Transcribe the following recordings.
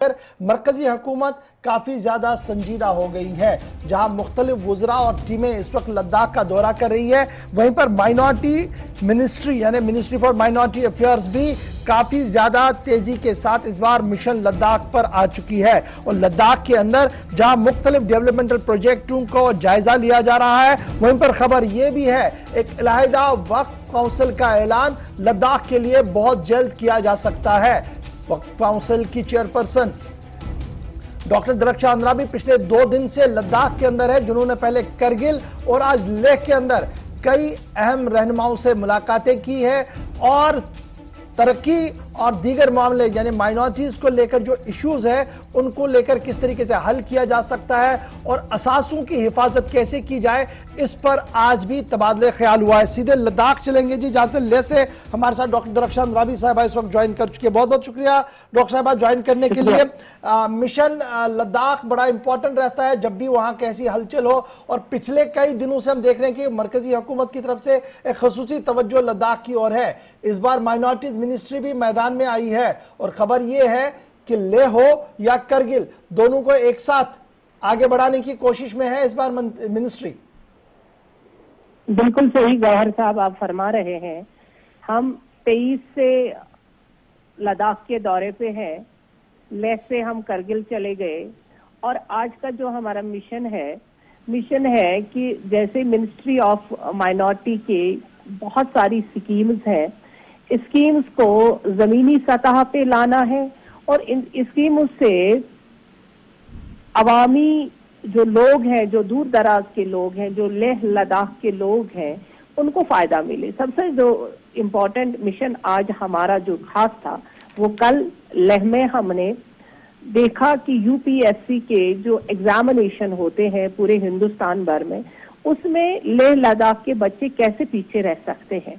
مرکزی حکومت کافی زیادہ سنجیدہ ہو گئی ہے، جہاں مختلف وزراء اور ٹیمیں اس وقت لداخ کا دورہ کر رہی ہے، وہیں پر مائنورٹی منسٹری یعنی منسٹری فار مائنورٹی افیئرز بھی کافی زیادہ تیزی کے ساتھ اس بار مشن لداخ پر آ چکی ہے، اور لداخ کے اندر جہاں مختلف ڈیولپمنٹل پروجیکٹوں کو جائزہ لیا جا رہا ہے، وہیں پر خبر یہ بھی ہے ایک علیحدہ وقف کونسل کا اعلان لداخ کے لیے بہت جلد کیا جا سکتا ہے۔ وقف کونسل کی چیئرپرسن ڈاکٹر درخشان اندرا بھی پچھلے 2 دن سے لداخ کے اندر ہے، جنہوں نے پہلے کرگل اور آج لیہ کے اندر کئی اہم رہنماؤں سے ملاقاتیں کی ہے، اور ترقی اور دیگر معاملے یعنی مائنورٹیز کو لے کر جو ایشوز ہیں ان کو لے کر کس طریقے سے حل کیا جا سکتا ہے اور اساسوں کی حفاظت کیسے کی جائے، اس پر آج بھی تبادلہ خیال ہوا ہے۔ سیدھے لداخ چلیں گے جہاں سے لیہ سے ہمارے ساتھ ڈاکٹر درخشان اندرا صاحبہ اس وقت جوائن کر چکے ہیں۔ بہت بہت شکریہ ڈاکٹر صاحبہ جوائن کرنے کے لیے۔ مشن لداخ بڑا امپورٹنٹ رہتا ہے جب بھی وہاں کیسی ہلچل ہو، اور پچھلے کئی دنوں سے ہم دیکھ رہے ہیں کہ مرکزی حکومت کی طرف سے ایک خصوصی توجہ لداخ کی اور ہے۔ اس بار مائنورٹیز منسٹری بھی میدان میں آئی ہے، اور خبر یہ ہے کہ لیہ ہو یا کرگل دونوں کو ایک ساتھ آگے بڑھانے کی کوشش میں ہے اس بار منسٹری۔ بالکل صحیح گوہر صاحب آپ فرما رہے ہیں۔ ہم 23 سے لداخ کے دورے پہ ہیں، لیہ سے ہم کرگل چلے گئے، اور آج کا جو ہمارا مشن ہے کہ جیسے منسٹری آف مائنورٹی کے بہت ساری سکیمز ہیں، اسکیمز کو زمینی سطح پہ لانا ہے، اور ان اسکیموں سے عوامی جو لوگ ہیں، جو دور دراز کے لوگ ہیں، جو لیہ لداخ کے لوگ ہیں، ان کو فائدہ ملے۔ سب سے جو امپورٹنٹ مشن آج ہمارا جو خاص تھا وہ کل لیہ میں ہم نے دیکھا کہ یو پی ایس سی کے جو ایگزامینیشن ہوتے ہیں پورے ہندوستان بھر میں، اس میں لیہ لداخ کے بچے کیسے پیچھے رہ سکتے ہیں۔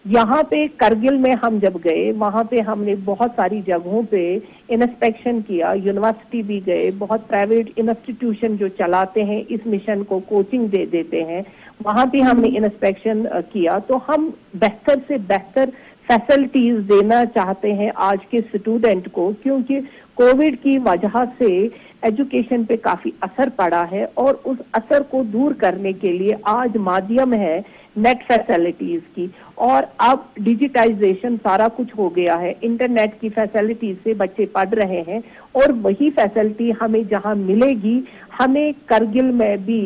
یہاں پہ کرگل میں ہم جب گئے، وہاں پہ ہم نے بہت ساری جگہوں پہ انسپیکشن کیا، یونیورسٹی بھی گئے، بہت پرائیویٹ انسٹیٹیوشن جو چلاتے ہیں اس مشن کو کوچنگ دے دیتے ہیں، وہاں پہ ہم نے انسپیکشن کیا۔ تو ہم بہتر سے بہتر فیسلٹیز دینا چاہتے ہیں آج کے اسٹوڈنٹ کو، کیونکہ کووڈ کی وجہ سے ایجوکیشن پہ کافی اثر پڑا ہے، اور اس اثر کو دور کرنے کے لیے آج مادھیم ہے نیٹ فیسلٹیز کی، اور اب ڈیجیٹائزیشن سارا کچھ ہو گیا ہے، انٹرنیٹ کی فیسلٹیز سے بچے پڑھ رہے ہیں، اور وہی فیسلٹی ہمیں جہاں ملے گی، ہمیں کرگل میں بھی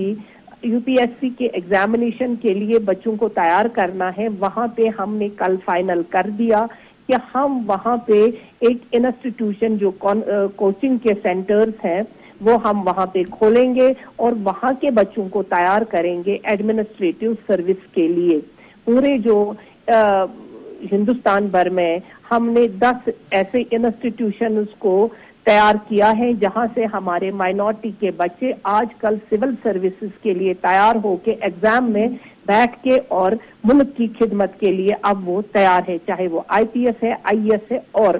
یو پی ایس سی کے ایگزامینیشن کے لیے بچوں کو تیار کرنا ہے۔ وہاں پہ ہم نے کل فائنل کر دیا کہ ہم وہاں پہ ایک انسٹیٹیوشن جو کوچنگ کے سینٹرز ہیں وہ ہم وہاں پہ کھولیں گے، اور وہاں کے بچوں کو تیار کریں گے ایڈمنسٹریٹو سروس کے لیے۔ پورے جو ہندوستان بھر میں ہم نے 10 ایسے انسٹیٹیوشنز کو تیار کیا ہے جہاں سے ہمارے مائنورٹی کے بچے آج کل سول سروسز کے لیے تیار ہو کے ایگزام میں بیٹھ کے اور ملک کی خدمت کے لیے اب وہ تیار ہے، چاہے وہ آئی پی ایس ہے، آئی ایس ہے۔ اور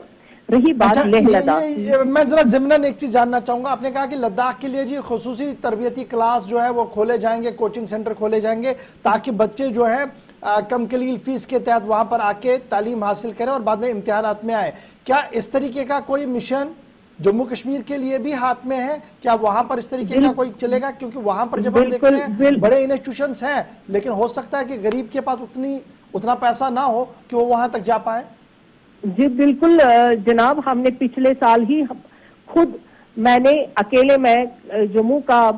رہی بات لیہ لداخ، میں ذرا ضمناً ایک چیز جاننا چاہوں گا، آپ نے کہا کہ لداخ کے لیے جی خصوصی تربیتی کلاس جو ہے وہ کھولے جائیں گے، کوچنگ سینٹر کھولے جائیں گے، تاکہ بچے جو ہیں کم کلیل فیس کے تحت وہاں پر آ کے تعلیم حاصل کریں اور بعد میں امتحانات میں آئیں۔ کیا اس طریقے کا کوئی مشن جموں کشمیر کے لیے بھی ہاتھ میں ہے؟ کیا وہاں پر اس طریقے کا کوئی چلے گا؟ کیونکہ وہاں پر جب ہم دیکھتے ہیں بڑے انسٹیٹیوشنز ہیں، لیکن ہو سکتا ہے کہ غریب کے پاس اتنا پیسہ نہ ہو کہ وہ وہاں تک جا پائے۔ جی بالکل جناب، ہم نے پچھلے سال ہی خود میں نے اکیلے میں جموں کا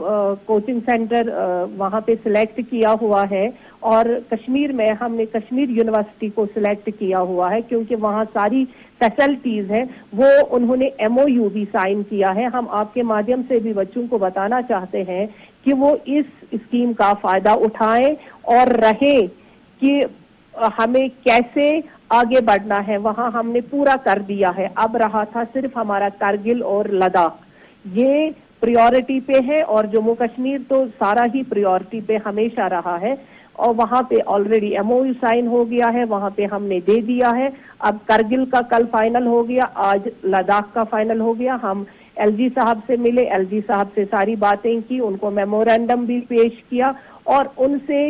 کوچنگ سینٹر وہاں پہ سلیکٹ کیا ہوا ہے، اور کشمیر میں ہم نے کشمیر یونیورسٹی کو سلیکٹ کیا ہوا ہے، کیونکہ وہاں ساری فیسلٹیز ہیں۔ وہ انہوں نے ایم او یو بھی سائن کیا ہے۔ ہم آپ کے مادھیم سے بھی بچوں کو بتانا چاہتے ہیں کہ وہ اس اسکیم کا فائدہ اٹھائیں اور رہیں کہ ہمیں کیسے آگے بڑھنا ہے۔ وہاں ہم نے پورا کر دیا ہے، اب رہا تھا صرف ہمارا کرگل اور لداخ، یہ پریورٹی پہ ہے، اور جموں کشمیر تو سارا ہی پریورٹی پہ ہمیشہ رہا ہے، اور وہاں پہ already M O U sign ہو گیا ہے، وہاں پہ ہم نے دے دیا ہے۔ اب کرگل کا کل فائنل ہو گیا، آج لداخ کا فائنل ہو گیا۔ ہم ایل جی صاحب سے ملے، ایل جی صاحب سے ساری باتیں کی، ان کو میمورینڈم بھی پیش کیا، اور ان سے